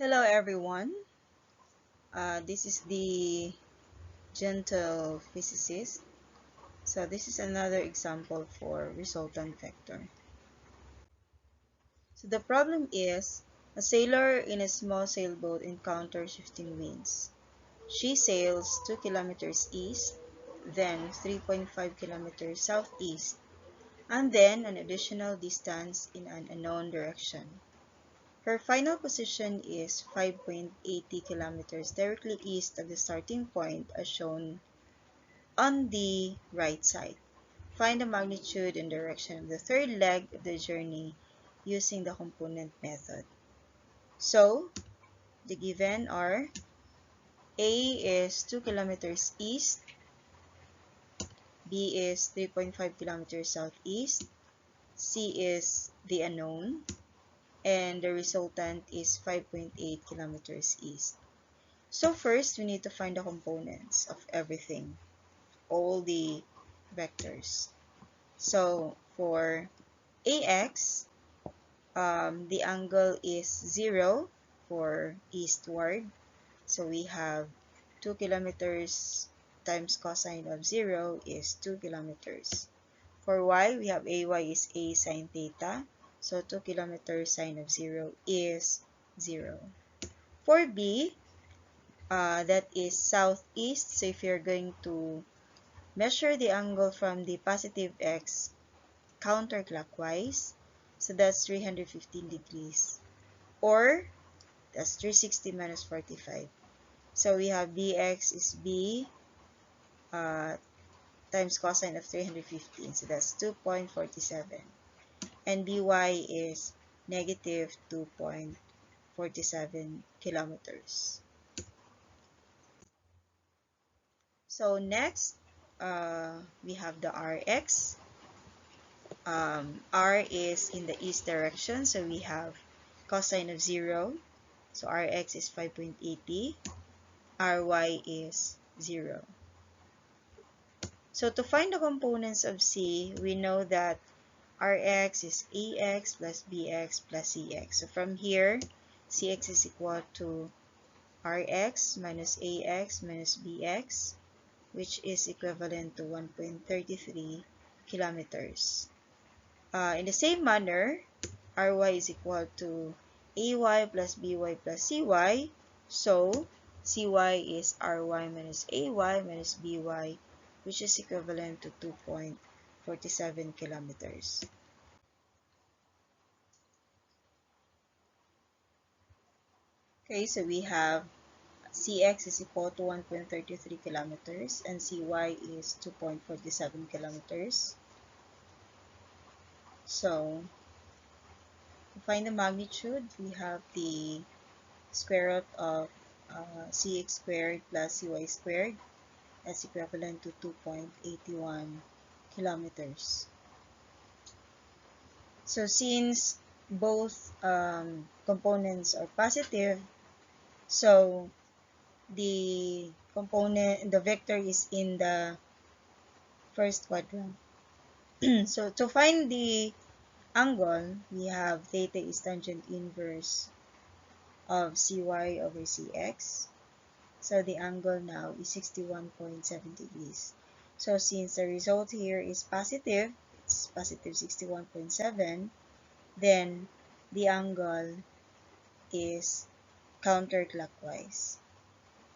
Hello everyone, this is the gentle physicist. So this is another example for resultant vector. So the problem is, a sailor in a small sailboat encounters shifting winds. She sails 2 kilometers east, then 3.5 kilometers southeast, and then an additional distance in an unknown direction. Her final position is 5.80 kilometers directly east of the starting point as shown on the right side. Find the magnitude and direction of the third leg of the journey using the component method. So, the given are A is 2 kilometers east, B is 3.5 kilometers southeast, C is the unknown, and the resultant is 5.8 kilometers east. So first, we need to find the components of everything, all the vectors. So for AX, the angle is 0 for eastward. So we have 2 kilometers times cosine of 0 is 2 kilometers. For Y, we have AY is A sine theta. So 2 kilometers sine of 0 is 0. For B, that is southeast. So if you're going to measure the angle from the positive x counterclockwise, so that's 315 degrees, or that's 360 minus 45. So we have bx is b times cosine of 315, so that's 2.47, and by is negative 2.47 kilometers. So next, we have the Rx. R is in the east direction, so we have cosine of 0. So Rx is 5.80. Ry is 0. So to find the components of C, we know that Rx is Ax plus Bx plus Cx. So from here, Cx is equal to Rx minus Ax minus Bx, which is equivalent to 1.33 kilometers. In the same manner, Ry is equal to Ay plus By plus Cy. So, Cy is Ry minus Ay minus By, which is equivalent to 2.47 kilometers. Okay, so we have Cx is equal to 1.33 kilometers and Cy is 2.47 kilometers. So, to find the magnitude, we have the square root of cx squared plus cy squared. That's equivalent to 2.81 kilometers. So since both components are positive, so the vector is in the first quadrant. So to find the angle, we have theta is tangent inverse of cy over cx. So the angle now is 61.7 degrees. So since the result here is positive, it's positive 61.7, then the angle is counterclockwise.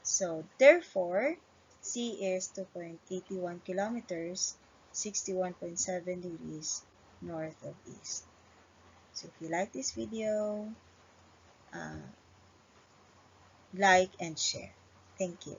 So therefore, C is 2.81 kilometers, 61.7 degrees north of east. So if you like this video, like and share. Thank you.